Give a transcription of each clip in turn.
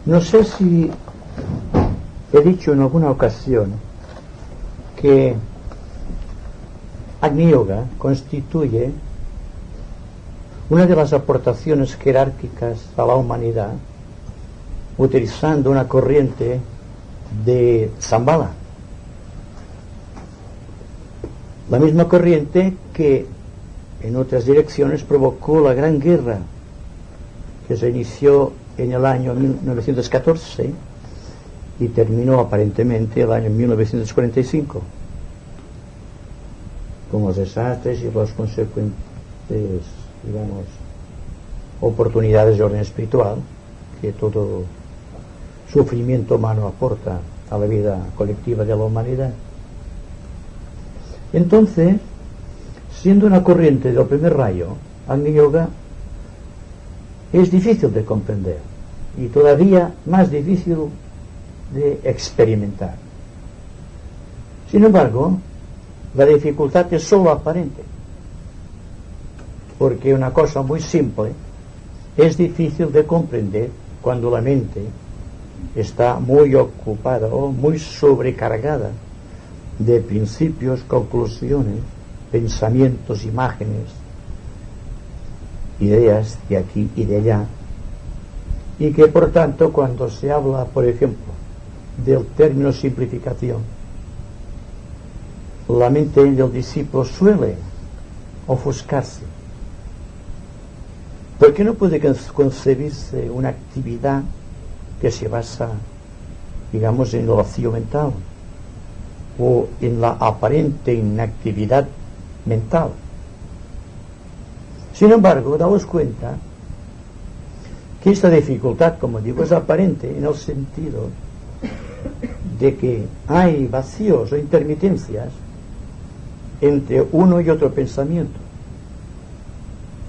No sé si he dicho en alguna ocasión que Agni Yoga constituye una de las aportaciones jerárquicas a la humanidad, utilizando una corriente de Shambhala, la misma corriente que en otras direcciones provocó la gran guerra que se inició en el año 1914 y terminó aparentemente el año 1945, con los desastres y las consecuentes, digamos, oportunidades de orden espiritual que todo sufrimiento humano aporta a la vida colectiva de la humanidad. Entonces, siendo una corriente del primer rayo, Agni Yoga es difícil de comprender y todavía más difícil de experimentar. Sin embargo, la dificultad es solo aparente, porque una cosa muy simple es difícil de comprender cuando la mente está muy ocupada o muy sobrecargada de principios, conclusiones, pensamientos, imágenes, ideas de aquí y de allá, y que por tanto cuando se habla, por ejemplo, del término simplificación, la mente del discípulo suele ofuscarse, porque no puede concebirse una actividad que se basa, digamos, en el vacío mental o en la aparente inactividad mental. Sin embargo, daos cuenta que esta dificultad, como digo, es aparente en el sentido de que hay vacíos o intermitencias entre uno y otro pensamiento,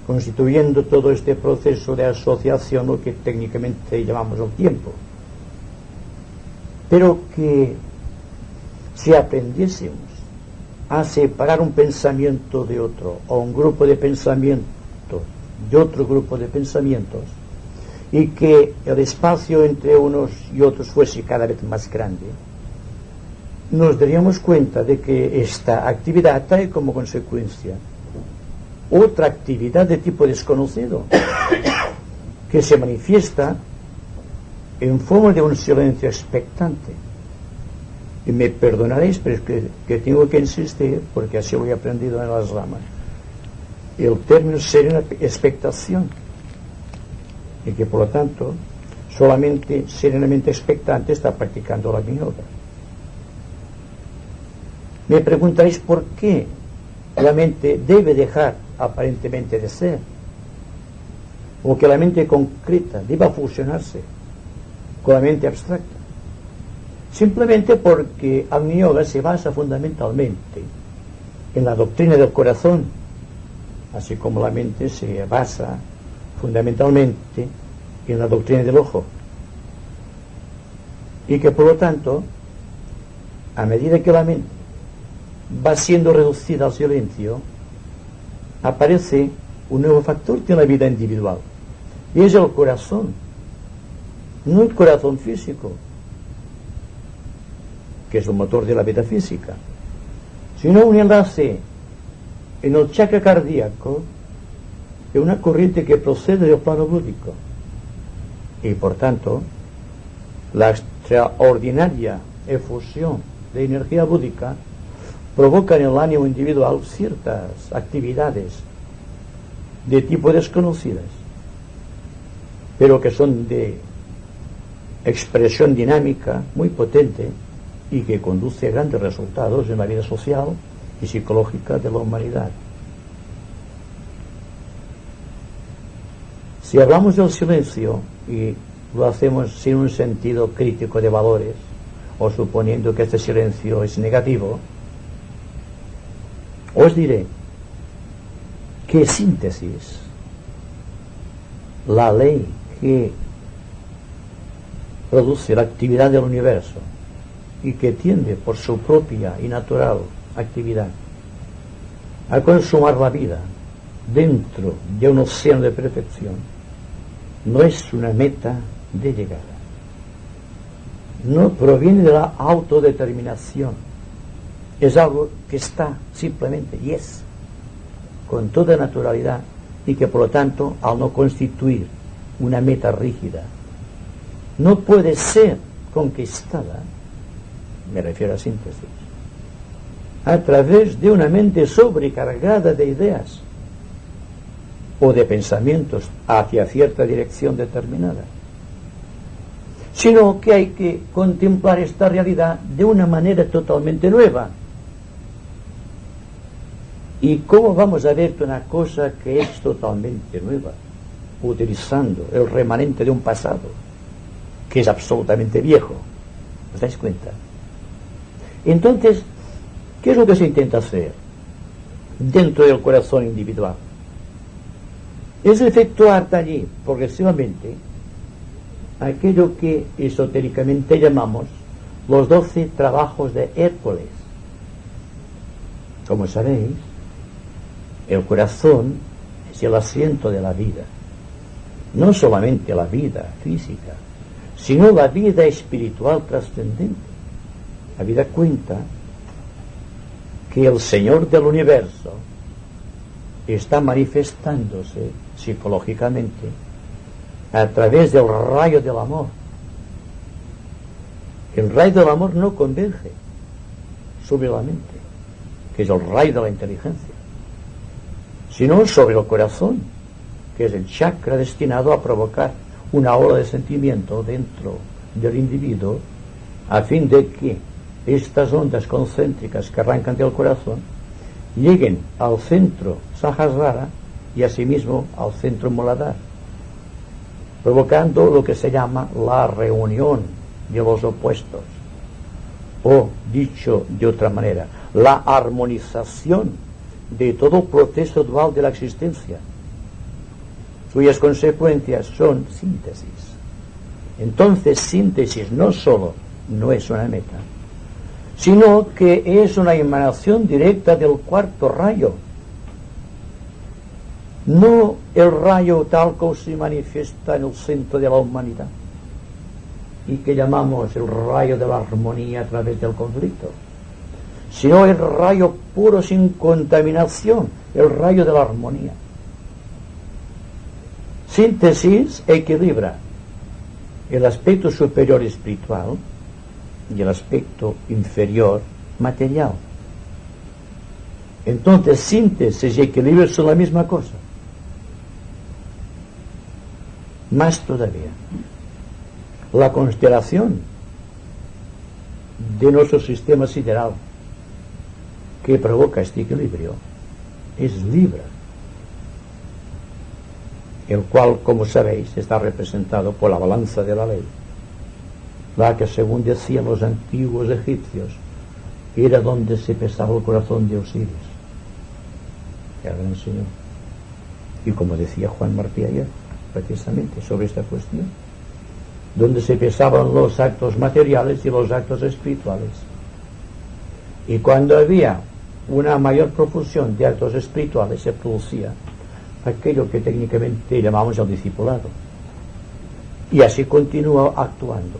constituyendo todo este proceso de asociación, lo que técnicamente llamamos el tiempo. Pero que si aprendiésemos a separar un pensamiento de otro, o un grupo de pensamientos de otro grupo de pensamientos, y que el espacio entre unos y otros fuese cada vez más grande, nos daríamos cuenta de que esta actividad trae como consecuencia otra actividad de tipo desconocido, que se manifiesta en forma de un silencio expectante. Y me perdonaréis, pero es que tengo que insistir, porque así lo he aprendido en las ramas, el término serena expectación, y que por lo tanto solamente serenamente expectante está practicando la Agni Yoga. Me preguntaréis por qué la mente debe dejar aparentemente de ser, o que la mente concreta deba fusionarse con la mente abstracta. Simplemente porque Agni Yoga se basa fundamentalmente en la doctrina del corazón, así como la mente se basa fundamentalmente en la doctrina del ojo, y que por lo tanto, a medida que la mente va siendo reducida al silencio, aparece un nuevo factor en la vida individual, y es el corazón, no el corazón físico, que es el motor de la vida física, sino un enlace en el chakra cardíaco de una corriente que procede del plano búdico, y por tanto la extraordinaria efusión de energía búdica provoca en el ánimo individual ciertas actividades de tipo desconocidas, pero que son de expresión dinámica muy potente y que conduce a grandes resultados en la vida social y psicológica de la humanidad. Si hablamos del silencio y lo hacemos sin un sentido crítico de valores, o suponiendo que este silencio es negativo, os diré que síntesis, la ley que produce la actividad del universo y que tiende por su propia y natural actividad a consumar la vida dentro de un océano de perfección, no es una meta de llegada, no proviene de la autodeterminación, es algo que está simplemente y es con toda naturalidad, y que por lo tanto, al no constituir una meta rígida, no puede ser conquistada, me refiero a síntesis, a través de una mente sobrecargada de ideas o de pensamientos hacia cierta dirección determinada, sino que hay que contemplar esta realidad de una manera totalmente nueva. ¿Y cómo vamos a ver una cosa que es totalmente nueva, utilizando el remanente de un pasado que es absolutamente viejo? ¿Os dais cuenta? Entonces, ¿qué es lo que se intenta hacer dentro del corazón individual? Es efectuar allí progresivamente aquello que esotéricamente llamamos los 12 trabajos de Hércules. Como sabéis, el corazón es el asiento de la vida, no solamente la vida física, sino la vida espiritual trascendente. La vida cuenta que el Señor del universo está manifestándose psicológicamente a través del rayo del amor. El rayo del amor no converge sobre la mente, que es el rayo de la inteligencia, sino sobre el corazón, que es el chakra destinado a provocar una ola de sentimiento dentro del individuo, a fin de que estas ondas concéntricas que arrancan del corazón lleguen al centro Sahasrara y asimismo al centro Muladhara, provocando lo que se llama la reunión de los opuestos, o dicho de otra manera, la armonización de todo el proceso dual de la existencia, cuyas consecuencias son síntesis. Entonces, síntesis no solo no es una meta, sino que es una emanación directa del cuarto rayo, no el rayo tal como se manifiesta en el centro de la humanidad y que llamamos el rayo de la armonía a través del conflicto, sino el rayo puro sin contaminación, el rayo de la armonía. Síntesis equilibra el aspecto superior espiritual y el aspecto inferior material. Entonces, síntesis y equilibrio son la misma cosa. Más todavía, la constelación de nuestro sistema sideral que provoca este equilibrio es Libra, el cual, como sabéis, está representado por la balanza de la ley, la que, según decían los antiguos egipcios, era donde se pesaba el corazón de Osiris, el gran señor. Y como decía Juan Martí ayer, precisamente sobre esta cuestión, donde se pesaban los actos materiales y los actos espirituales. Y cuando había una mayor profusión de actos espirituales, se producía aquello que técnicamente llamamos el discipulado. Y así continúa actuando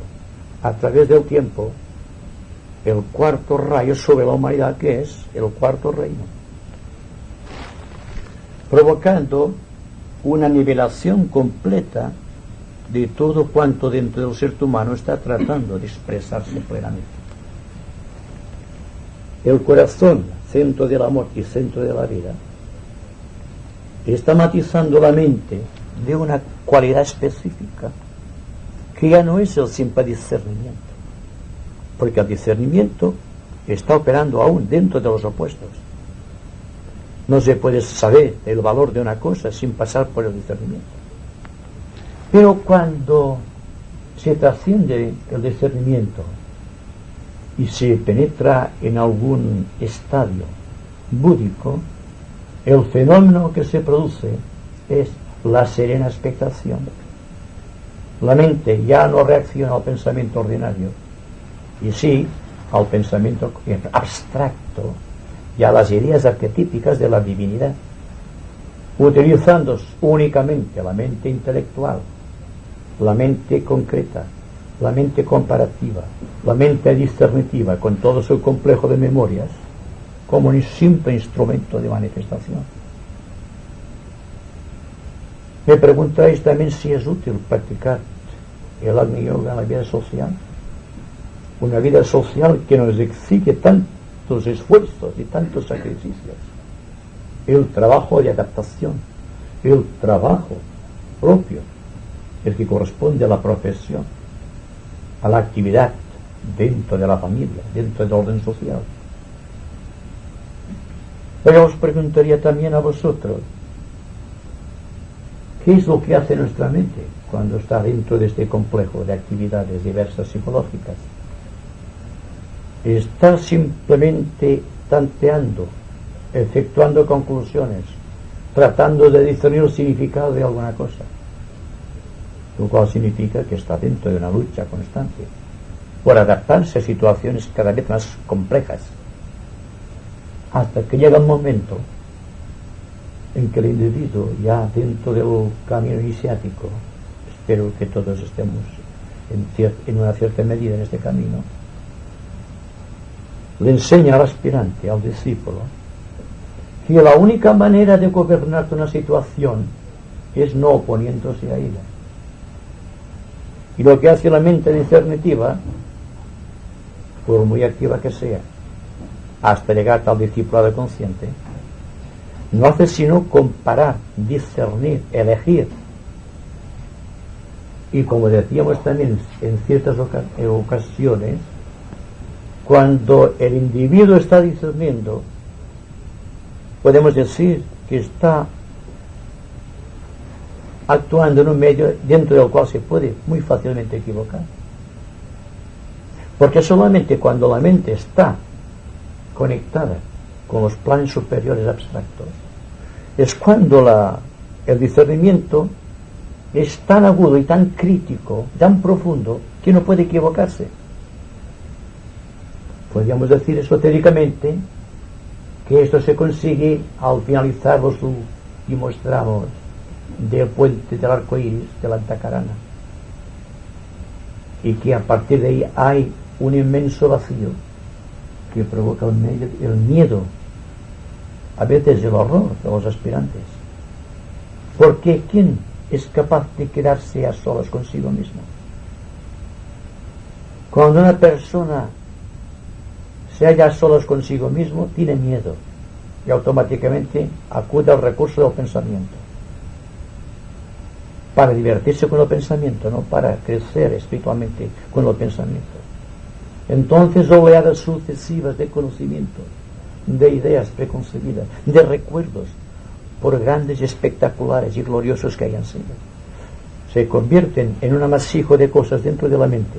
a través del tiempo el cuarto rayo sobre la humanidad, que es el cuarto reino, provocando una nivelación completa de todo cuanto dentro del ser humano está tratando de expresarse plenamente. El corazón, centro del amor y centro de la vida, está matizando la mente de una cualidad específica que ya no es el simple discernimiento, porque el discernimiento está operando aún dentro de los opuestos. No se puede saber el valor de una cosa sin pasar por el discernimiento. Pero cuando se trasciende el discernimiento y se penetra en algún estadio búdico, el fenómeno que se produce es la serena expectación. La mente ya no reacciona al pensamiento ordinario, y sí al pensamiento abstracto y a las ideas arquetípicas de la divinidad, utilizando únicamente la mente intelectual, la mente concreta, la mente comparativa, la mente discernitiva, con todo su complejo de memorias, como un simple instrumento de manifestación. Me preguntáis también si es útil practicar el Agni Yoga en la vida social. Una vida social que nos exige tantos esfuerzos y tantos sacrificios. El trabajo de adaptación, el trabajo propio, el que corresponde a la profesión, a la actividad dentro de la familia, dentro del orden social. Pero os preguntaría también a vosotros, ¿qué es lo que hace nuestra mente cuando está dentro de este complejo de actividades diversas psicológicas? Está simplemente tanteando, efectuando conclusiones, tratando de discernir el significado de alguna cosa, lo cual significa que está dentro de una lucha constante por adaptarse a situaciones cada vez más complejas, hasta que llega un momento en que el individuo, ya dentro del camino iniciático, espero que todos estemos en una cierta medida en este camino, le enseña al aspirante, al discípulo, que la única manera de gobernar una situación es no oponiéndose a ella. Y lo que hace la mente discernitiva, por muy activa que sea, hasta llegar al discipulado consciente, no hace sino comparar, discernir, elegir. Y como decíamos también en ciertas ocasiones, cuando el individuo está discerniendo, podemos decir que está actuando en un medio dentro del cual se puede muy fácilmente equivocar. Porque solamente cuando la mente está conectada con los planes superiores abstractos, es cuando el discernimiento es tan agudo y tan crítico, tan profundo, que no puede equivocarse. Podríamos decir esotéricamente que esto se consigue al finalizar los últimos tramos del puente del arco iris de la Antakarana, y que a partir de ahí hay un inmenso vacío que provoca el miedo, a veces el horror de los aspirantes, porque ¿quién es capaz de quedarse a solas consigo mismo? Cuando una persona se halla a solas consigo mismo, tiene miedo y automáticamente acude al recurso del pensamiento, para divertirse con el pensamiento, no para crecer espiritualmente con el pensamiento. Entonces, oleadas sucesivas de conocimientos, de ideas preconcebidas, de recuerdos, por grandes, espectaculares y gloriosos que hayan sido, se convierten en un amasijo de cosas dentro de la mente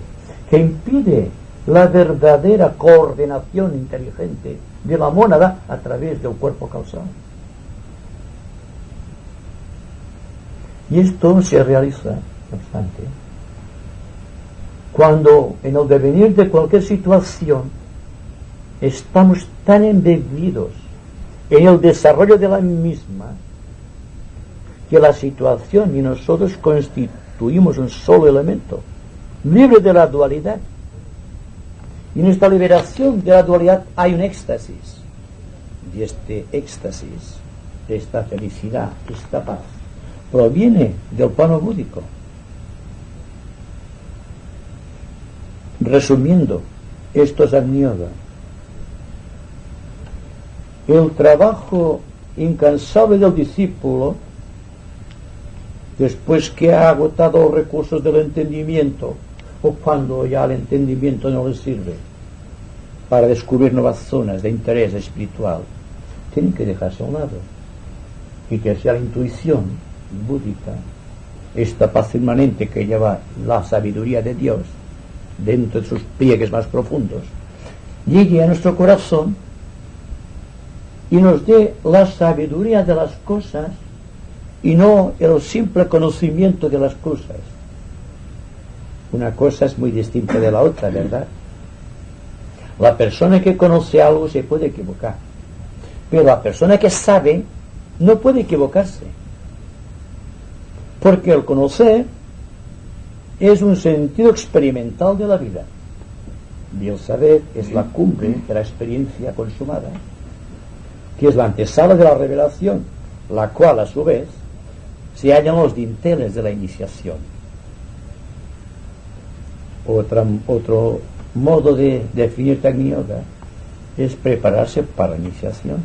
que impide la verdadera coordinación inteligente de la mónada a través del cuerpo causal. Y esto se realiza, no obstante, cuando en el devenir de cualquier situación estamos tan embebidos en el desarrollo de la misma, que la situación y nosotros constituimos un solo elemento, libre de la dualidad. Y en esta liberación de la dualidad hay un éxtasis. Y este éxtasis, esta felicidad, esta paz, proviene del plano búdico. Resumiendo, esto es Agni Yoga. El trabajo incansable del discípulo, después que ha agotado los recursos del entendimiento, o cuando ya el entendimiento no le sirve para descubrir nuevas zonas de interés espiritual, tiene que dejarse a un lado y que sea la intuición búdica, esta paz inmanente que lleva la sabiduría de Dios dentro de sus pliegues más profundos, llegue a nuestro corazón y nos dé la sabiduría de las cosas y no el simple conocimiento de las cosas. Una cosa es muy distinta de la otra, ¿verdad? La persona que conoce algo se puede equivocar, pero la persona que sabe no puede equivocarse, porque el conocer es un sentido experimental de la vida. Y el saber es la cumbre de la experiencia consumada, que es la antesala de la revelación, la cual a su vez se halla en los dinteles de la iniciación. Otro modo de definir Agni Yoga es prepararse para la iniciación.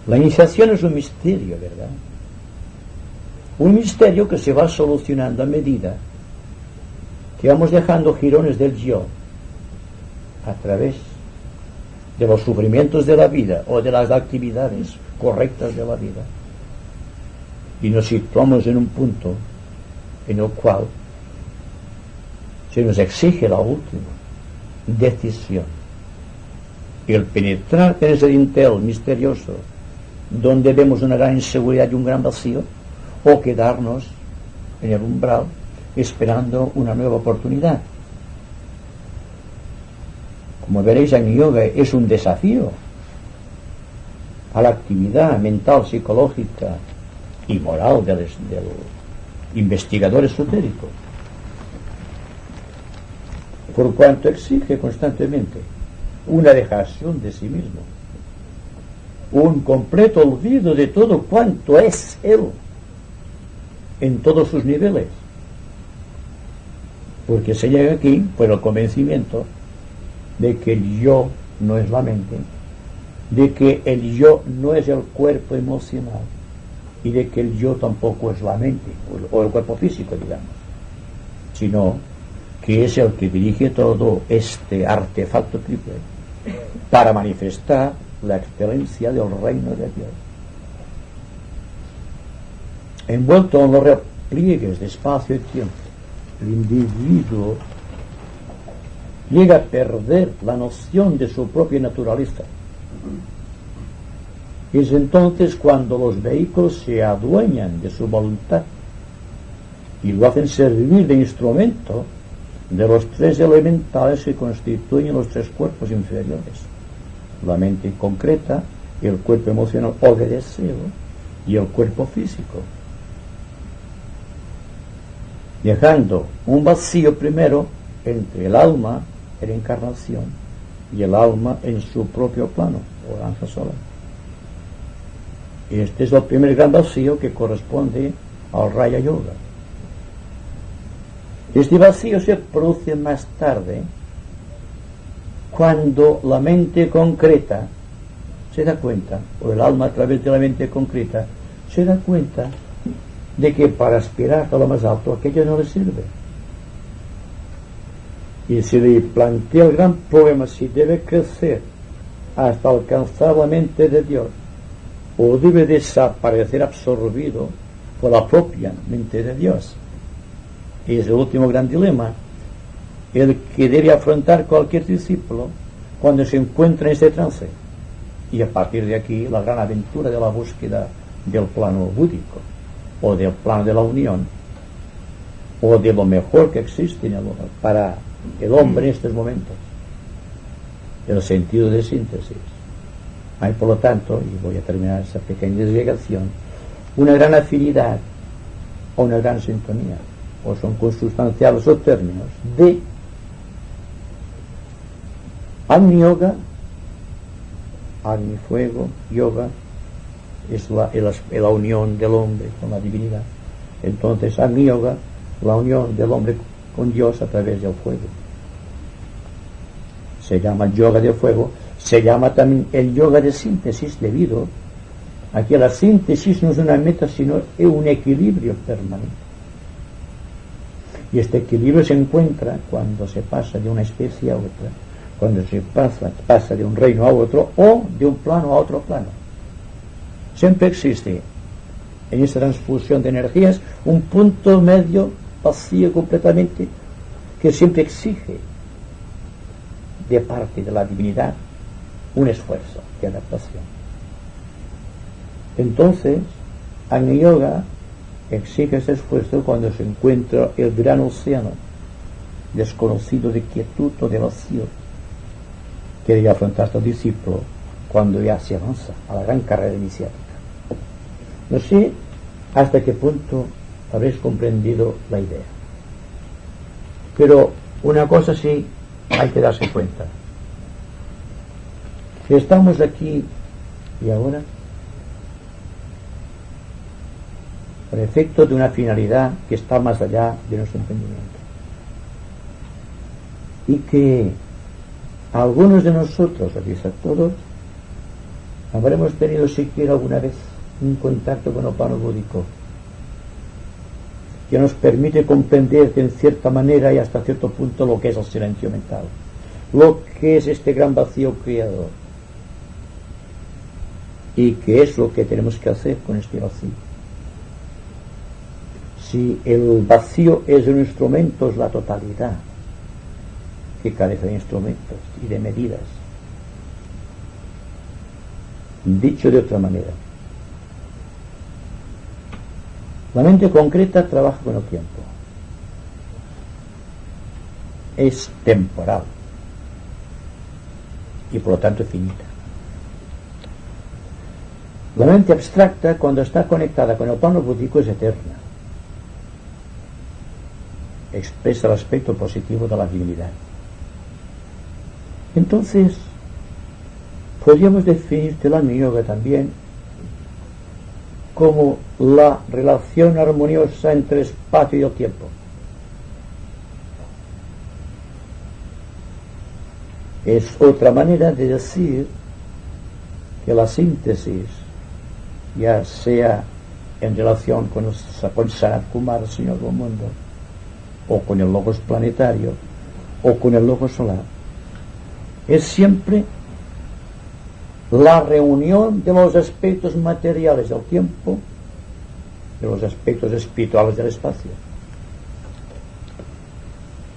La iniciación es un misterio, ¿verdad? Un misterio que se va solucionando a medida que vamos dejando jirones del yo a través de los sufrimientos de la vida o de las actividades correctas de la vida, y nos situamos en un punto en el cual se nos exige la última decisión, el penetrar en ese dintel misterioso donde vemos una gran inseguridad y un gran vacío, o quedarnos en el umbral esperando una nueva oportunidad. Como veréis, Agni Yoga es un desafío a la actividad mental, psicológica y moral del investigador esotérico, por cuanto exige constantemente una dejación de sí mismo, un completo olvido de todo cuanto es él en todos sus niveles, porque se llega aquí por el convencimiento de que el yo no es la mente, de que el yo no es el cuerpo emocional, y de que el yo tampoco es la mente o el cuerpo físico, digamos, sino que es el que dirige todo este artefacto triple para manifestar la excelencia del reino de Dios. Envuelto en los repliegues de espacio y tiempo, el individuo llega a perder la noción de su propia naturaleza. Es entonces cuando los vehículos se adueñan de su voluntad y lo hacen servir de instrumento de los tres elementales que constituyen los tres cuerpos inferiores: la mente concreta, el cuerpo emocional o de deseo y el cuerpo físico, dejando un vacío primero entre el alma en encarnación y el alma en su propio plano o danza solar. Este es el primer gran vacío que corresponde al Raya Yoga. Este vacío se produce más tarde cuando la mente concreta se da cuenta, o el alma a través de la mente concreta se da cuenta de que para aspirar a lo más alto aquello no le sirve, y se le plantea el gran problema si debe crecer hasta alcanzar la mente de Dios o debe desaparecer absorbido por la propia mente de Dios. Y es el último gran dilema, el que debe afrontar cualquier discípulo cuando se encuentra en este trance, y a partir de aquí la gran aventura de la búsqueda del plano búdico o del plano de la unión o de lo mejor que existe para el hombre en estos momentos, el sentido de síntesis. Hay, por lo tanto, y voy a terminar esa pequeña desligación, una gran afinidad o una gran sintonía, o son consustanciales o términos de Agni Yoga. Agni fuego, yoga es la unión del hombre con la divinidad. Entonces Agni Yoga, la unión del hombre con Dios a través del fuego. Se llama yoga de fuego, se llama también el yoga de síntesis, debido a que la síntesis no es una meta, sino es un equilibrio permanente. Y este equilibrio se encuentra cuando se pasa de una especie a otra, cuando se pasa de un reino a otro o de un plano a otro plano. Siempre existe en esta transfusión de energías un punto medio vacío completamente, que siempre exige de parte de la divinidad un esfuerzo de adaptación. Entonces Agni Yoga exige ese esfuerzo cuando se encuentra el gran océano desconocido de quietud o de vacío que debe afrontar el discípulo cuando ya se avanza a la gran carrera iniciática. No sé hasta qué punto habréis comprendido la idea. Pero una cosa sí hay que darse cuenta. Si estamos aquí y ahora, por efecto de una finalidad que está más allá de nuestro entendimiento. Y que algunos de nosotros, o quizá todos, habremos tenido siquiera alguna vez un contacto con el plano búdico que nos permite comprender en cierta manera y hasta cierto punto lo que es el silencio mental, lo que es este gran vacío creador, y qué es lo que tenemos que hacer con este vacío. Si el vacío es un instrumento, es la totalidad que carece de instrumentos y de medidas. Dicho de otra manera, la mente concreta trabaja con el tiempo. Es temporal y por lo tanto finita. La mente abstracta, cuando está conectada con el plano búdico, es eterna. Expresa el aspecto positivo de la divinidad. Entonces, podríamos definir el Lama Yoga también como la relación armoniosa entre el espacio y el tiempo. Es otra manera de decir que la síntesis, ya sea en relación con Sanat Kumara, el Señor del Mundo, o con el logos planetario, o con el logos solar, es siempre la reunión de los aspectos materiales del tiempo, de los aspectos espirituales del espacio.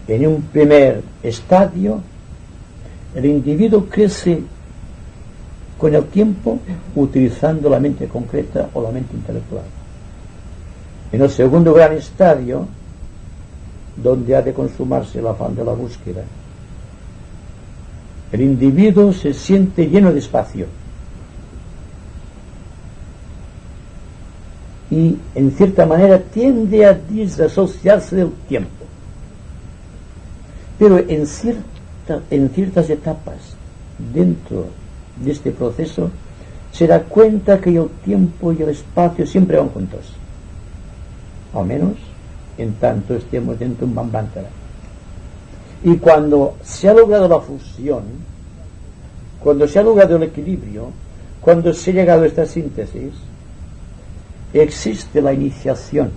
En un primer estadio, el individuo crece con el tiempo utilizando la mente concreta o la mente intelectual. En el segundo gran estadio, donde ha de consumarse el afán de la búsqueda, el individuo se siente lleno de espacio y en cierta manera tiende a desasociarse del tiempo, pero en ciertas etapas dentro de este proceso se da cuenta que el tiempo y el espacio siempre van juntos, al menos en tanto estemos dentro de un Manvantara. Y cuando se ha logrado la fusión, cuando se ha logrado el equilibrio, cuando se ha llegado a esta síntesis, existe la iniciación,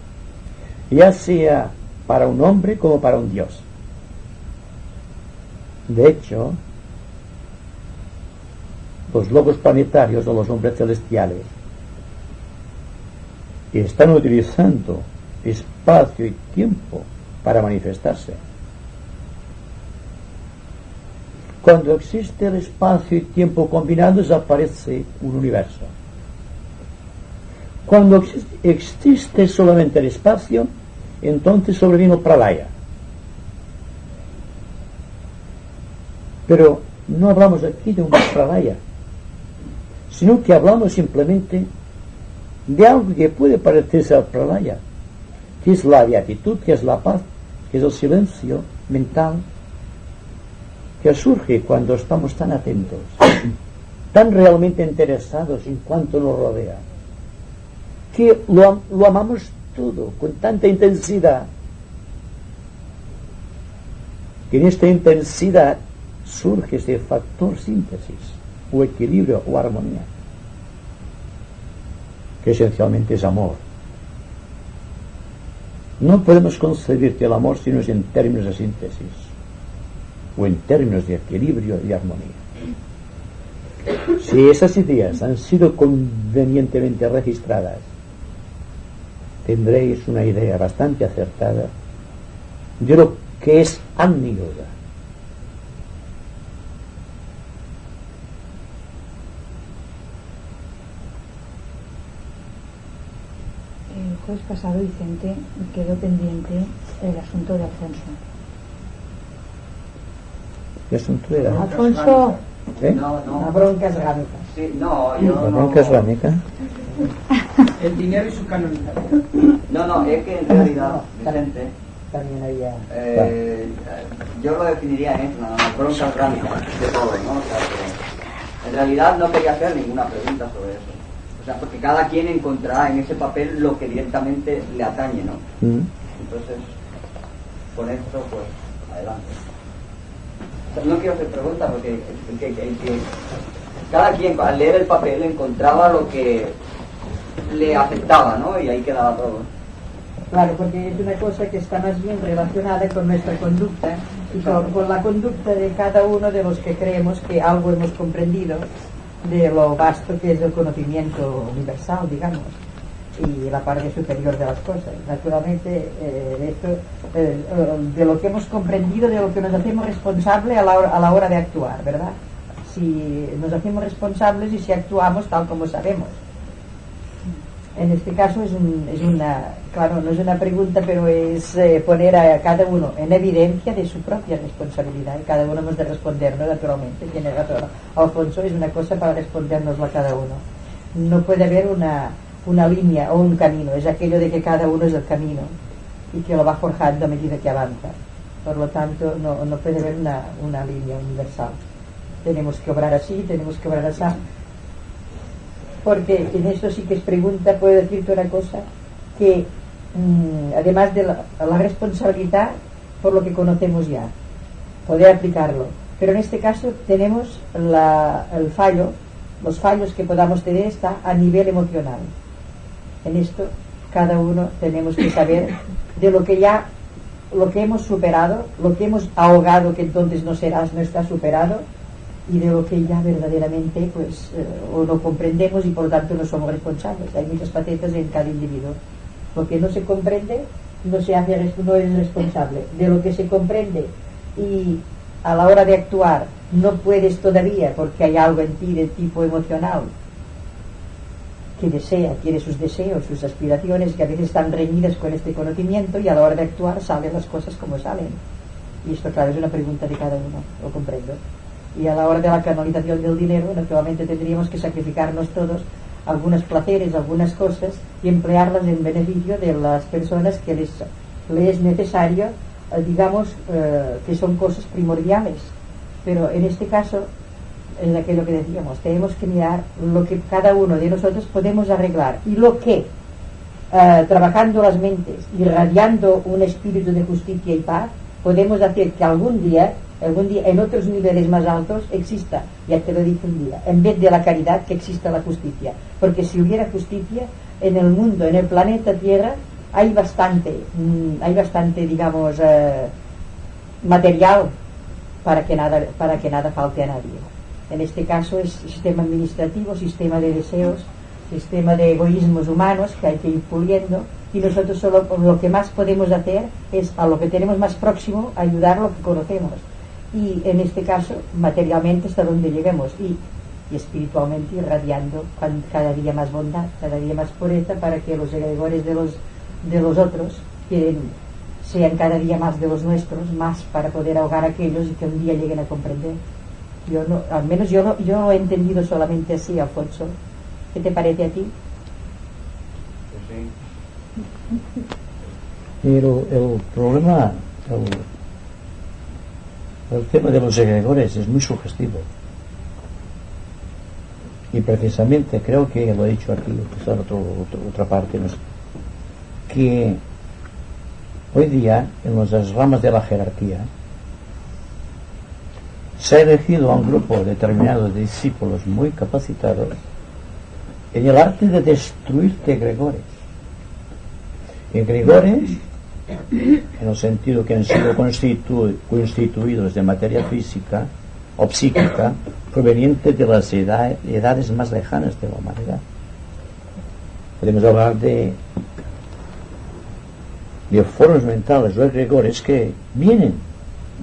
ya sea para un hombre como para un dios. De hecho, los logos planetarios o los hombres celestiales están utilizando espacio y tiempo para manifestarse. Cuando existe el espacio y tiempo combinados, aparece un universo. Cuando existe solamente el espacio, entonces sobreviene el pralaya. Pero no hablamos aquí de un pralaya, sino que hablamos simplemente de algo que puede parecerse al pralaya, que es la beatitud, que es la paz, que es el silencio mental, que surge cuando estamos tan atentos, tan realmente interesados en cuanto nos rodea, que lo amamos todo con tanta intensidad, que en esta intensidad surge ese factor síntesis, o equilibrio, o armonía, que esencialmente es amor. No podemos concebir que el amor sino es en términos de síntesis, o en términos de equilibrio y armonía. Si esas ideas han sido convenientemente registradas, tendréis una idea bastante acertada de lo que es Agni Yoga. El jueves pasado, Vicente, quedó pendiente el asunto de Alfonso. ¿Qué asunto era? Alfonso. ¿Eh? No. La bronca islámica. Sí, no, yo ¿La no. bronca islámica? El dinero y su canonización. No, es que en realidad, Vicente, también había... yo lo definiría en una bronca orgánica de todo, ¿no? O sea, que en realidad no quería hacer ninguna pregunta sobre eso. O sea, porque cada quien encontrará en ese papel lo que directamente le atañe, ¿no? Entonces, con esto, pues, adelante. O sea, no quiero hacer preguntas porque cada quien al leer el papel encontraba lo que le afectaba, ¿no? Y ahí quedaba todo. Claro, porque es una cosa que está más bien relacionada con nuestra conducta y con la conducta de cada uno de los que creemos que algo hemos comprendido de lo vasto que es el conocimiento universal, digamos, y la parte superior de las cosas. Naturalmente, de lo que hemos comprendido, de lo que nos hacemos responsables a la hora de actuar, ¿verdad? Si nos hacemos responsables y si actuamos tal como sabemos. En este caso es una, claro, no es una pregunta, pero es poner a cada uno en evidencia de su propia responsabilidad, y cada uno hemos de respondernos, naturalmente. Tiene razón Alfonso, es una cosa para respondernoslo a cada uno. No puede haber una línea o un camino, es aquello de que cada uno es el camino y que lo va forjando a medida que avanza. Por lo tanto, no puede haber una línea universal. Tenemos que obrar así, tenemos que obrar así. Porque en esto sí que es pregunta, puedo decirte una cosa, que además de la responsabilidad por lo que conocemos ya, poder aplicarlo, pero en este caso tenemos el fallo, los fallos que podamos tener está a nivel emocional. En esto cada uno tenemos que saber de lo que hemos superado, lo que hemos ahogado, que entonces no está superado, y de lo que ya verdaderamente pues o no comprendemos y por lo tanto no somos responsables. Hay muchas facetas en cada individuo. Lo que no se comprende no es responsable. De lo que se comprende y a la hora de actuar no puedes todavía porque hay algo en ti de tipo emocional que tiene sus deseos, sus aspiraciones, que a veces están reñidas con este conocimiento, y a la hora de actuar salen las cosas como salen. Y esto, claro, es una pregunta de cada uno, lo comprendo. Y a la hora de la canalización del dinero, naturalmente tendríamos que sacrificarnos todos algunos placeres, algunas cosas, y emplearlas en beneficio de las personas que les es necesario, digamos, que son cosas primordiales. Pero en este caso es aquello que decíamos, tenemos que mirar lo que cada uno de nosotros podemos arreglar, y lo que trabajando las mentes, irradiando un espíritu de justicia y paz, podemos hacer que algún día en otros niveles más altos exista, ya te lo dije un día, en vez de la caridad, que exista la justicia. Porque si hubiera justicia en el mundo, en el planeta Tierra, hay bastante, digamos, material para que nada falte a nadie. En este caso es sistema administrativo, sistema de deseos, sistema de egoísmos humanos que hay que ir puliendo, y nosotros solo lo que más podemos hacer es a lo que tenemos más próximo ayudar lo que conocemos, y en este caso materialmente hasta donde lleguemos, y espiritualmente irradiando cada día más bondad, cada día más pureza, para que los egregores de los otros sean cada día más de los nuestros, más para poder ahogar a aquellos y que un día lleguen a comprender. Al menos yo no lo he entendido solamente así, Alfonso. ¿Qué te parece a ti? Pero el problema, el tema de los egregores es muy sugestivo, y precisamente creo que lo he dicho aquí, quizá otra parte, no sé, que hoy día en las ramas de la jerarquía se ha elegido a un grupo determinado de discípulos muy capacitados en el arte de destruir egregores. Egregores en el sentido que han sido constituidos de materia física o psíquica provenientes de las edades más lejanas de la humanidad. Podemos hablar de formas mentales o egregores que vienen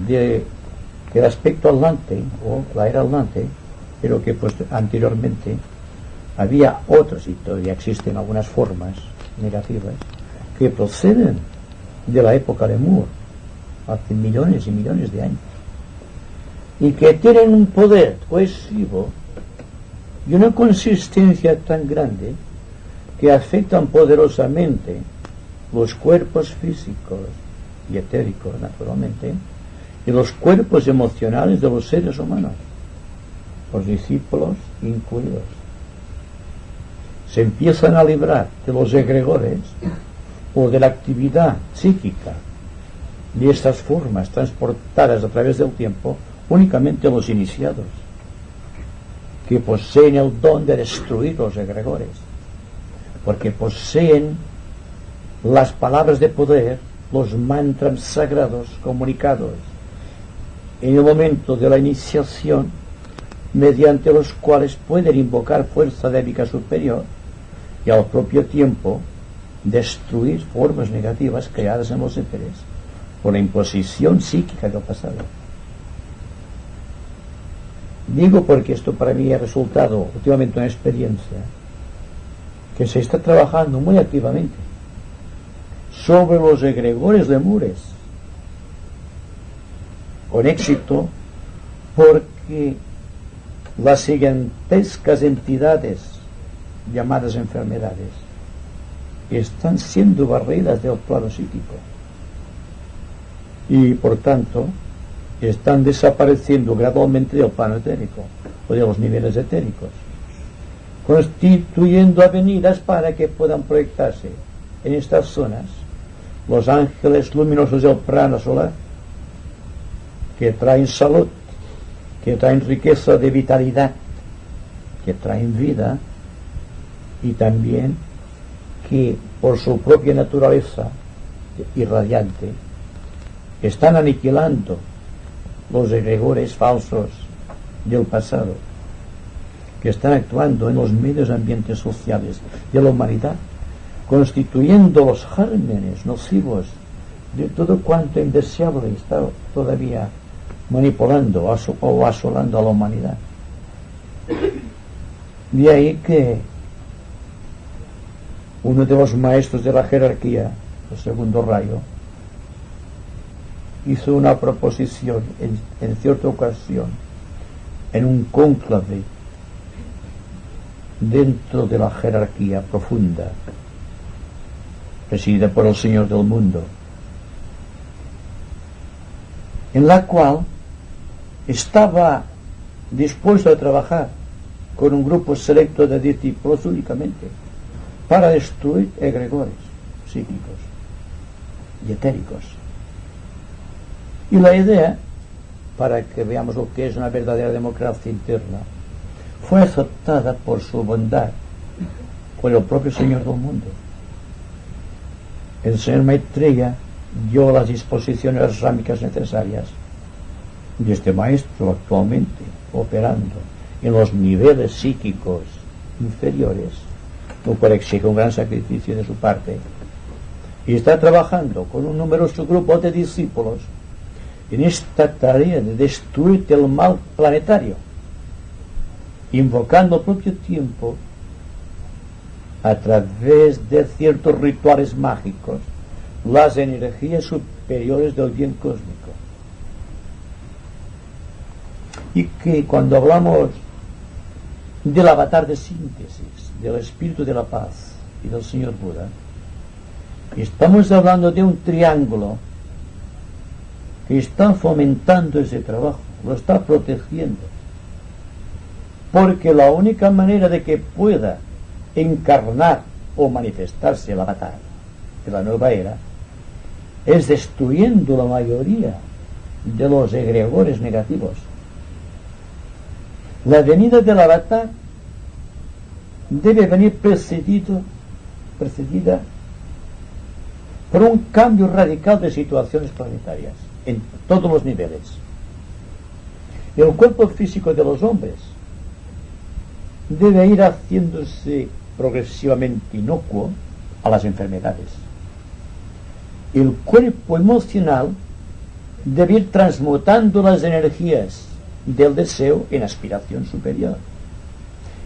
del aspecto atlante o la era atlante, pero que pues anteriormente había otros, y todavía existen algunas formas negativas que proceden de la época de Moore, hace millones y millones de años, y que tienen un poder cohesivo y una consistencia tan grande que afectan poderosamente los cuerpos físicos y etéricos, naturalmente, y los cuerpos emocionales de los seres humanos, los discípulos incluidos. Se empiezan a librar de los egregores o de la actividad psíquica de estas formas transportadas a través del tiempo únicamente los iniciados, que poseen el don de destruir los egregores, porque poseen las palabras de poder, los mantras sagrados comunicados en el momento de la iniciación, mediante los cuales pueden invocar fuerza débica superior y al propio tiempo destruir formas negativas creadas en los éteres por la imposición psíquica del pasado. Digo porque esto para mí ha resultado últimamente una experiencia que se está trabajando muy activamente sobre los egregores lemures, con éxito, porque las gigantescas entidades llamadas enfermedades están siendo barridas del plano psíquico y por tanto están desapareciendo gradualmente del plano etérico o de los niveles etéricos, constituyendo avenidas para que puedan proyectarse en estas zonas los ángeles luminosos del prana solar, que traen salud, que traen riqueza de vitalidad, que traen vida, y también que por su propia naturaleza irradiante están aniquilando los egregores falsos del pasado, que están actuando en los medios ambientes sociales de la humanidad, constituyendo los gérmenes nocivos de todo cuanto indeseable está todavía manipulando o asolando a la humanidad. De ahí que uno de los maestros de la jerarquía, el segundo rayo, hizo una proposición en cierta ocasión en un cónclave dentro de la jerarquía profunda presidida por el Señor del mundo, en la cual estaba dispuesto a trabajar con un grupo selecto de discípulos únicamente para destruir egregores psíquicos y etéricos. Y la idea, para que veamos lo que es una verdadera democracia interna, fue aceptada por su bondad por el propio Señor del mundo. El señor Maitreya dio las disposiciones rámicas necesarias y este maestro actualmente operando en los niveles psíquicos inferiores, lo cual exige un gran sacrificio de su parte, y está trabajando con un numeroso grupo de discípulos en esta tarea de destruir el mal planetario, invocando al propio tiempo a través de ciertos rituales mágicos las energías superiores del bien cósmico. Y que cuando hablamos del avatar de síntesis, del espíritu de la paz y del señor Buda, estamos hablando de un triángulo que está fomentando ese trabajo, lo está protegiendo, porque la única manera de que pueda encarnar o manifestarse el avatar de la nueva era es destruyendo la mayoría de los egregores negativos. La venida del avatar debe venir precedida por un cambio radical de situaciones planetarias en todos los niveles. El cuerpo físico de los hombres debe ir haciéndose progresivamente inocuo a las enfermedades. El cuerpo emocional debe ir transmutando las energías del deseo en aspiración superior.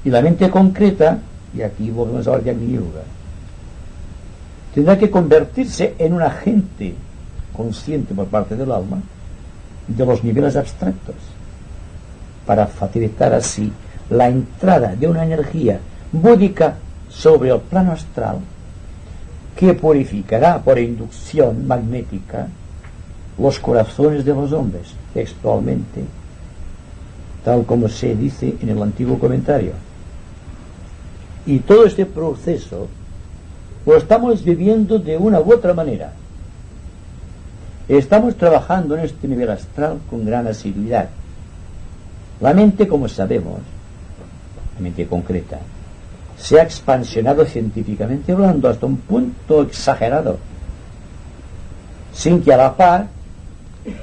Y la mente concreta, y aquí volvemos a hablar de Agni Yoga, tendrá que convertirse en un agente consciente por parte del alma de los niveles abstractos, para facilitar así la entrada de una energía búdica sobre el plano astral que purificará por inducción magnética los corazones de los hombres, textualmente, tal como se dice en el antiguo comentario. Y todo este proceso lo estamos viviendo de una u otra manera. Estamos trabajando en este nivel astral con gran asiduidad. La mente, como sabemos, la mente concreta, se ha expansionado científicamente hablando hasta un punto exagerado, sin que a la par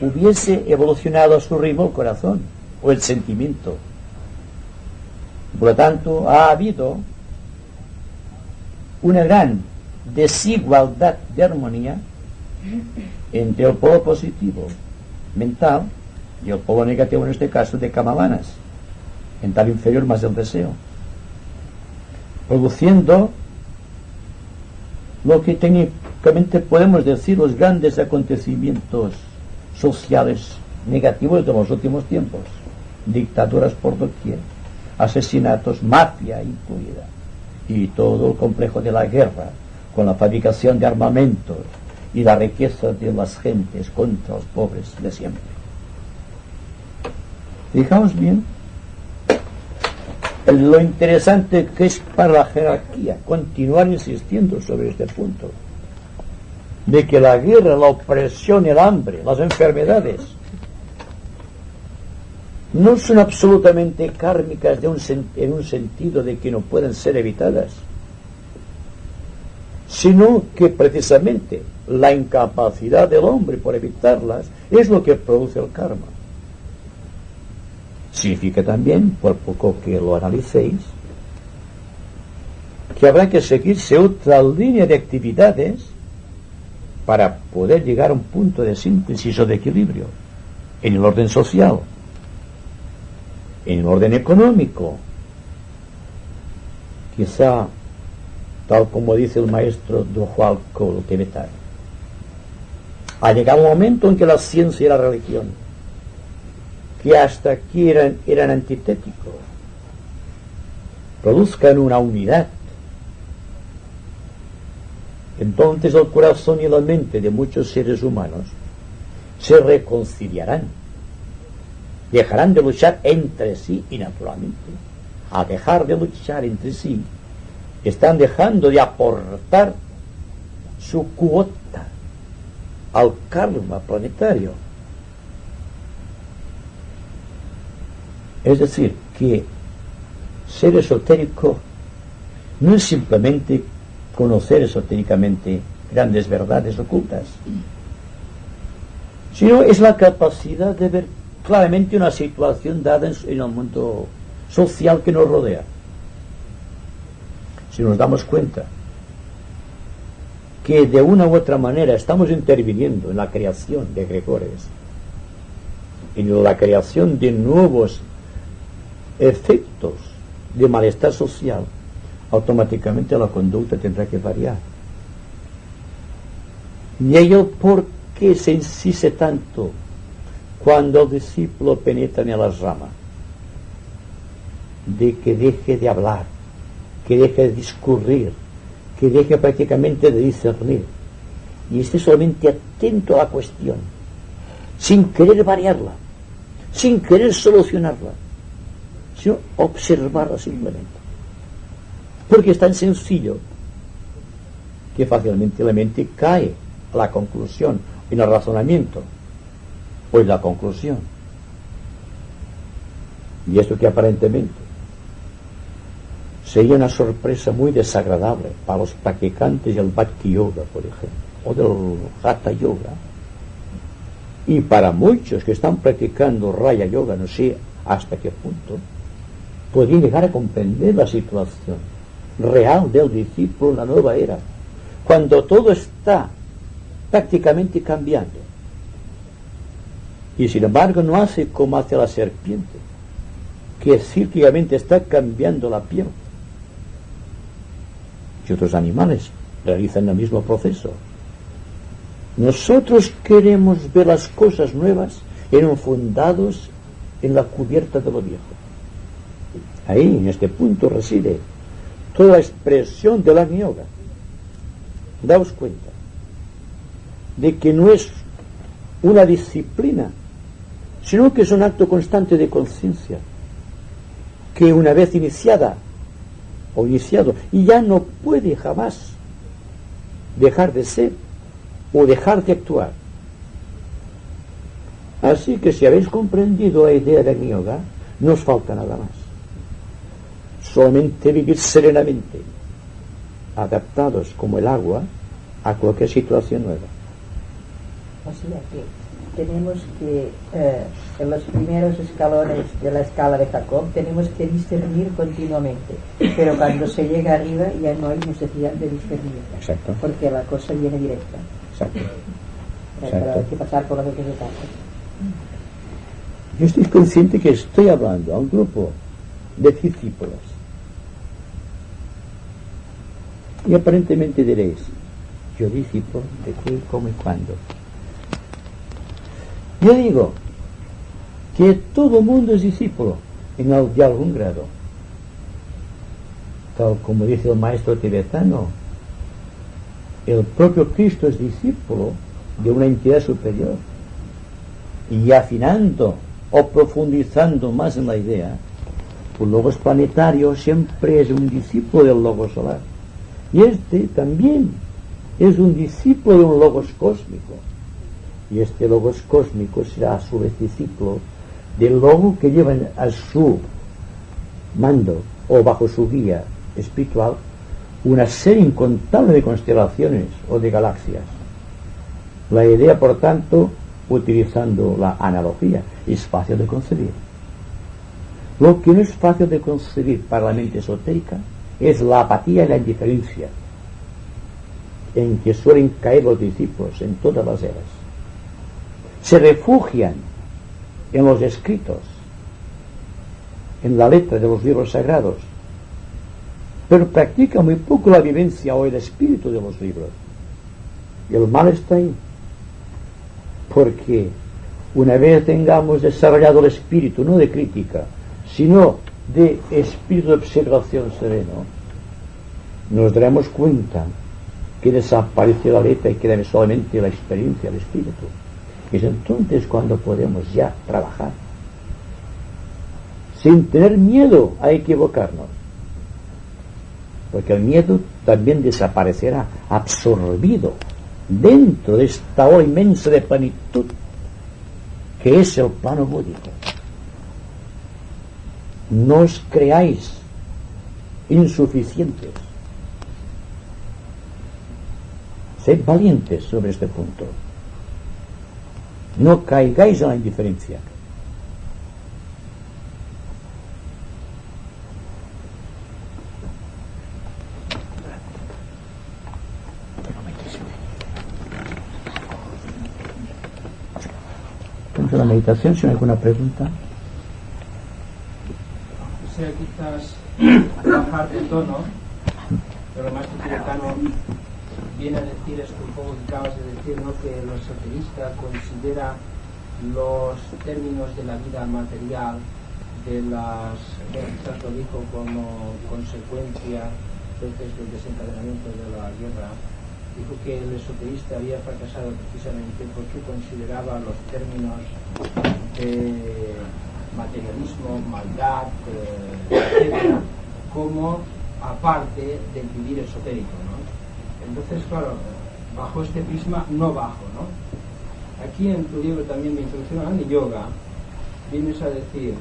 hubiese evolucionado a su ritmo el corazón o el sentimiento. Por lo tanto, ha habido una gran desigualdad de armonía entre el polo positivo mental y el polo negativo, en este caso de Kamalanas, mental inferior más el deseo, produciendo lo que técnicamente podemos decir los grandes acontecimientos sociales negativos de los últimos tiempos: dictaduras por doquier, asesinatos, mafia incluida, y todo el complejo de la guerra con la fabricación de armamentos y la riqueza de las gentes contra los pobres de siempre. Fijaos bien lo interesante que es para la jerarquía continuar insistiendo sobre este punto, de que la guerra, la opresión, el hambre, las enfermedades no son absolutamente kármicas en un sentido de que no pueden ser evitadas, sino que precisamente la incapacidad del hombre por evitarlas es lo que produce el karma. Significa también, por poco que lo analicéis, que habrá que seguirse otra línea de actividades para poder llegar a un punto de síntesis o de equilibrio en el orden social, en el orden económico. Quizá, tal como dice el maestro Dojwalko, el tibetano, ha llegado un momento en que la ciencia y la religión, que hasta aquí eran antitéticos, produzcan una unidad. Entonces el corazón y la mente de muchos seres humanos se reconciliarán, dejarán de luchar entre sí y, naturalmente, al dejar de luchar entre sí, están dejando de aportar su cuota al karma planetario. Es decir, que ser esotérico no es simplemente conocer esotéricamente grandes verdades ocultas, sino es la capacidad de ver claramente una situación dada en el mundo social que nos rodea. Si nos damos cuenta que de una u otra manera estamos interviniendo en la creación de egregores, en la creación de nuevos efectos de malestar social, automáticamente la conducta tendrá que variar. Y ello, ¿por qué se insiste tanto cuando el discípulo penetra en las ramas? De que deje de hablar, que deje de discurrir, que deje prácticamente de discernir y esté solamente atento a la cuestión, sin querer variarla, sin querer solucionarla, sino observarla simplemente, porque es tan sencillo que fácilmente la mente cae a la conclusión, en el razonamiento o en la conclusión. Y esto que aparentemente sería una sorpresa muy desagradable para los practicantes del Bhakti Yoga, por ejemplo, o del Hatha Yoga, y para muchos que están practicando Raya Yoga, no sé hasta qué punto podrían llegar a comprender la situación real del discípulo en la nueva era, cuando todo está prácticamente cambiando, y sin embargo no hace como hace la serpiente, que cíclicamente está cambiando la piel, y otros animales realizan el mismo proceso. Nosotros queremos ver las cosas nuevas enfundados en la cubierta de lo viejo. Ahí, en este punto, reside toda la expresión del Agni Yoga. Daos cuenta de que no es una disciplina, sino que es un acto constante de conciencia, que una vez iniciada o iniciado, y ya no puede jamás dejar de ser o dejar de actuar. Así que si habéis comprendido la idea de Agni Yoga, no os falta nada más. Solamente vivir serenamente, adaptados como el agua a cualquier situación nueva. O sea que tenemos que, en los primeros escalones de la escala de Jacob, tenemos que discernir continuamente, pero cuando se llega arriba ya no hay necesidad de discernir. Exacto. Porque la cosa viene directa. Exacto. Pero hay que pasar por lo que se pasa. Yo estoy consciente que estoy hablando a un grupo de discípulos. Y aparentemente diréis, yo discípulo de qué, cómo y cuándo. Yo digo que todo mundo es discípulo de algún grado. Tal como dice el maestro tibetano, el propio Cristo es discípulo de una entidad superior. Y afinando o profundizando más en la idea, el logos planetario siempre es un discípulo del logos solar. Y este también es un discípulo de un logos cósmico. Y este logos cósmico será a su vez discípulo del logo que lleva a su mando o bajo su guía espiritual una serie incontable de constelaciones o de galaxias. La idea, por tanto, utilizando la analogía, es fácil de concebir. Lo que no es fácil de concebir para la mente esotérica es la apatía y la indiferencia en que suelen caer los discípulos en todas las eras. Se refugian en los escritos, en la letra de los libros sagrados, pero practican muy poco la vivencia o el espíritu de los libros. Y el mal está ahí, porque una vez tengamos desarrollado el espíritu, no de crítica, sino de espíritu de observación sereno, nos daremos cuenta que desaparece la letra y queda solamente la experiencia del espíritu. Es entonces cuando podemos ya trabajar sin tener miedo a equivocarnos, porque el miedo también desaparecerá absorbido dentro de esta ola inmensa de plenitud que es el plano búdico. No os creáis insuficientes, sed valientes sobre este punto, no caigáis en la indiferencia. Dentro de la meditación, si hay alguna pregunta. O sea, quizás bajar de tono, pero el maestro tibetano viene a decir esto un poco que acabas de decir, ¿no? Que el esoterista considera los términos de la vida material, quizás lo dijo como consecuencia entonces del desencadenamiento de la guerra, dijo que el esoterista había fracasado precisamente porque consideraba los términos de materialismo, maldad, etcétera, como aparte del vivir esotérico, ¿no? Entonces, claro, bajo este prisma no bajo, ¿no? Aquí en tu libro también de Introducción al Agni Yoga vienes a decir: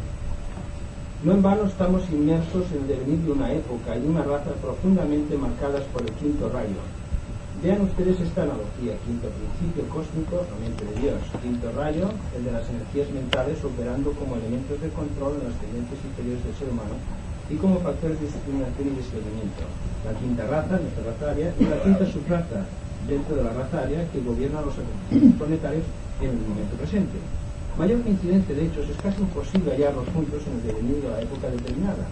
no en vano estamos inmersos en el devenir de una época y una raza profundamente marcadas por el quinto rayo. Vean ustedes esta analogía: quinto principio cósmico, la mente de Dios; quinto rayo, el de las energías mentales operando como elementos de control en las tendencias inferiores del ser humano y como factores de disciplinación y discernimiento; la quinta raza, nuestra raza aria, y la quinta subraza dentro de la raza aria que gobierna los acontecimientos planetarios en el momento presente. Mayor coincidencia de hechos es casi imposible hallarlos juntos en el devenir de la época determinada.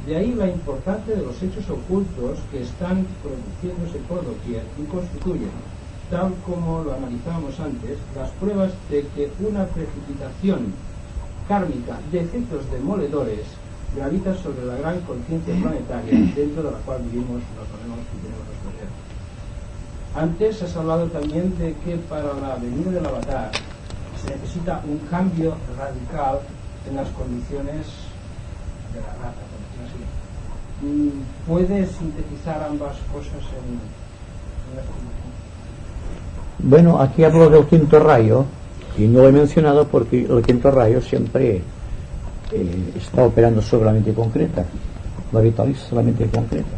De ahí la importancia de los hechos ocultos que están produciéndose por doquier y constituyen, tal como lo analizábamos antes, las pruebas de que una precipitación kármica de efectos demoledores gravita sobre la gran conciencia planetaria dentro de la cual vivimos, nos movemos y tenemos nuestro ser. Antes has hablado también de que para la venida del avatar se necesita un cambio radical en las condiciones de la raza, por decirlo así. ¿Puedes sintetizar ambas cosas en una explicación? Bueno, aquí hablo del quinto rayo y no lo he mencionado porque el quinto rayo siempre está operando sobre la mente concreta, la vitaliza la mente concreta.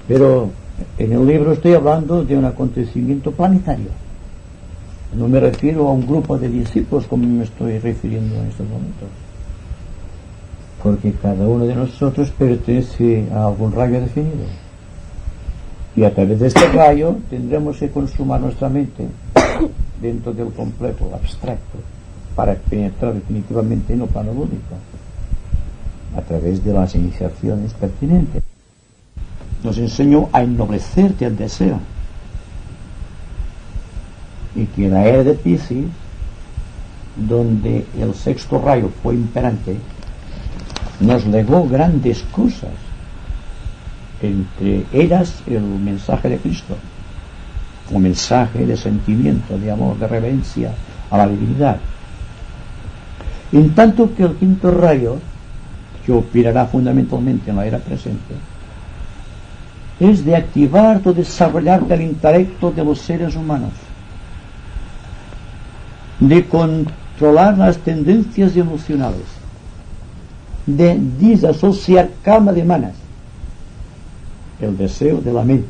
Pero en el libro estoy hablando de un acontecimiento planetario. No me refiero a un grupo de discípulos como me estoy refiriendo en estos momentos, porque cada uno de nosotros pertenece a algún rayo definido, y a través de este rayo tendremos que consumar nuestra mente dentro del complejo abstracto para penetrar definitivamente en el plano lúdico a través de las iniciaciones pertinentes. Nos enseñó a ennoblecerte el deseo, y que la era de Piscis, donde el sexto rayo fue imperante, nos legó grandes cosas, entre ellas el mensaje de Cristo, un mensaje de sentimiento, de amor, de reverencia a la divinidad. En tanto que el quinto rayo, que operará fundamentalmente en la era presente, es de activar o desarrollar el intelecto de los seres humanos, de controlar las tendencias emocionales, de disasociar calma de manas el deseo de la mente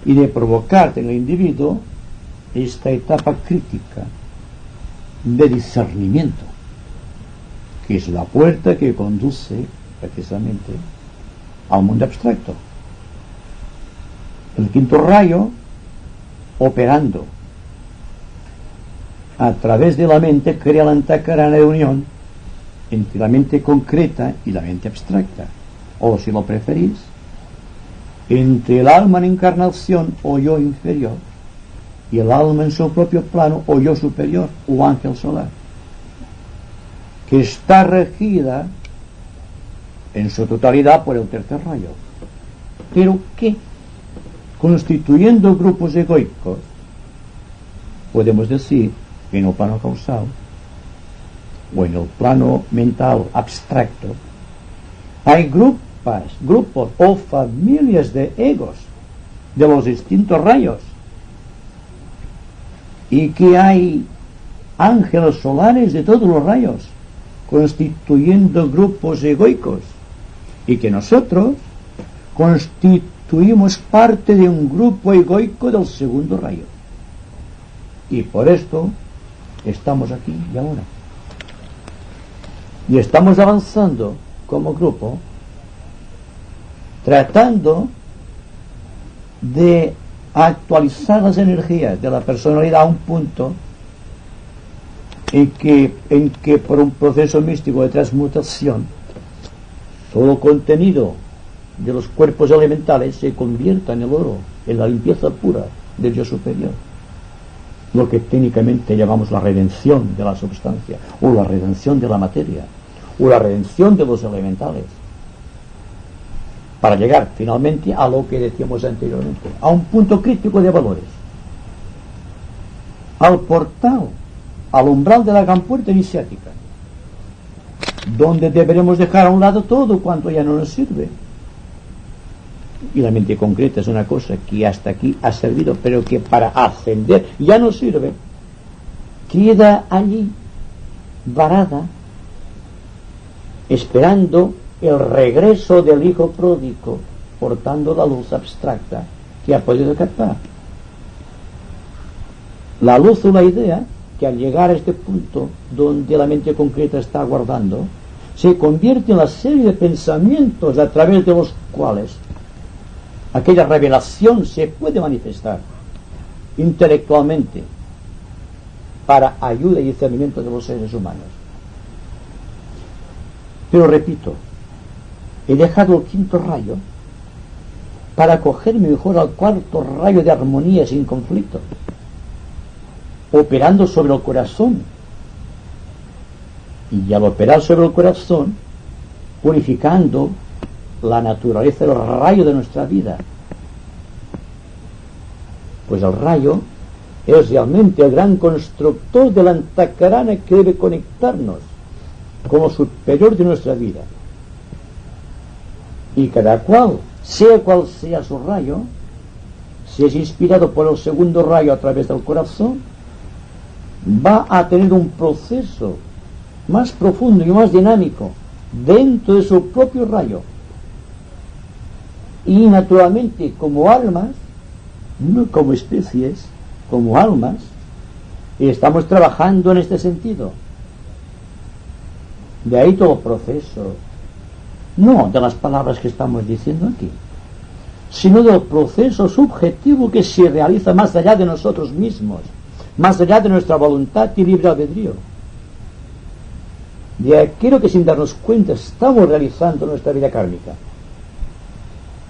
y de provocar en el individuo esta etapa crítica de discernimiento, que es la puerta que conduce precisamente al mundo abstracto. El quinto rayo, operando a través de la mente, crea la antacarana de unión entre la mente concreta y la mente abstracta, o si lo preferís, entre el alma en encarnación o yo inferior y el alma en su propio plano o yo superior o ángel solar, que está regida en su totalidad por el tercer rayo, pero que, constituyendo grupos egoicos, podemos decir que en el plano causal o en el plano mental abstracto hay grupos o familias de egos de los distintos rayos, y que hay ángeles solares de todos los rayos constituyendo grupos egoicos, y que nosotros constituimos parte de un grupo egoico del segundo rayo, y por esto estamos aquí y ahora, y estamos avanzando como grupo, tratando de actualizar las energías de la personalidad a un punto en que por un proceso místico de transmutación todo contenido de los cuerpos elementales se convierta en el oro, en la limpieza pura del yo superior, lo que técnicamente llamamos la redención de la substancia, o la redención de la materia, o la redención de los elementales, para llegar finalmente a lo que decíamos anteriormente, a un punto crítico de valores, al portal, al umbral de la gran puerta iniciática, donde deberemos dejar a un lado todo cuanto ya no nos sirve. Y la mente concreta es una cosa que hasta aquí ha servido, pero que para ascender ya no sirve, queda allí varada, esperando el regreso del hijo pródigo, portando la luz abstracta que ha podido captar. La luz o la idea que al llegar a este punto donde la mente concreta está aguardando, se convierte en la serie de pensamientos a través de los cuales aquella revelación se puede manifestar intelectualmente para ayuda y discernimiento de los seres humanos. Pero repito, he dejado el quinto rayo para acogerme mejor al cuarto rayo de armonía sin conflicto, operando sobre el corazón, Y al operar sobre el corazón, purificando la naturaleza del rayo de nuestra vida, pues el rayo es realmente el gran constructor de la antakarana que debe conectarnos con lo superior de nuestra vida. Y cada cual sea su rayo, si es inspirado por el segundo rayo a través del corazón, va a tener un proceso más profundo y más dinámico dentro de su propio rayo. Y naturalmente, como almas, no como especies, como almas, estamos trabajando en este sentido. De ahí todo el proceso, no de las palabras que estamos diciendo aquí, sino del proceso subjetivo que se realiza más allá de nosotros mismos, más allá de nuestra voluntad y libre albedrío. De aquello que sin darnos cuenta estamos realizando nuestra vida kármica.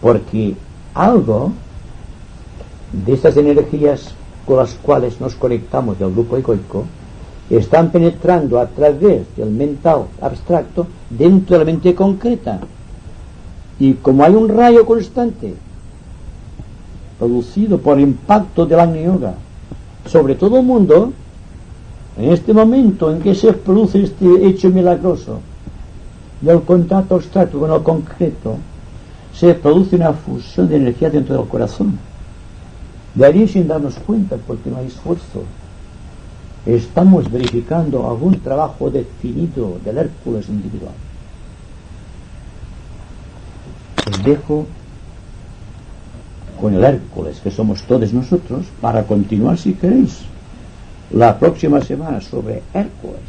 Porque algo de estas energías con las cuales nos conectamos del grupo egoico están penetrando a través del mental abstracto dentro de la mente concreta. Y como hay un rayo constante producido por el impacto del Agni Yoga sobre todo el mundo, en este momento en que se produce este hecho milagroso del contacto abstracto con el concreto, se produce una fusión de energía dentro del corazón. De ahí, sin darnos cuenta, porque no hay esfuerzo, estamos verificando algún trabajo definido del Hércules individual. Os dejo con el Hércules, que somos todos nosotros, para continuar, si queréis, la próxima semana sobre Hércules.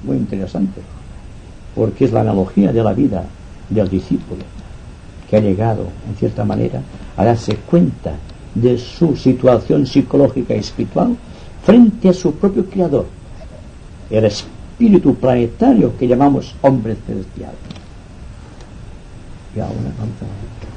Muy interesante, porque es la analogía de la vida del discípulo, que ha llegado, en cierta manera, a darse cuenta de su situación psicológica y espiritual frente a su propio creador, el espíritu planetario que llamamos hombre celestial. Y ahora vamos a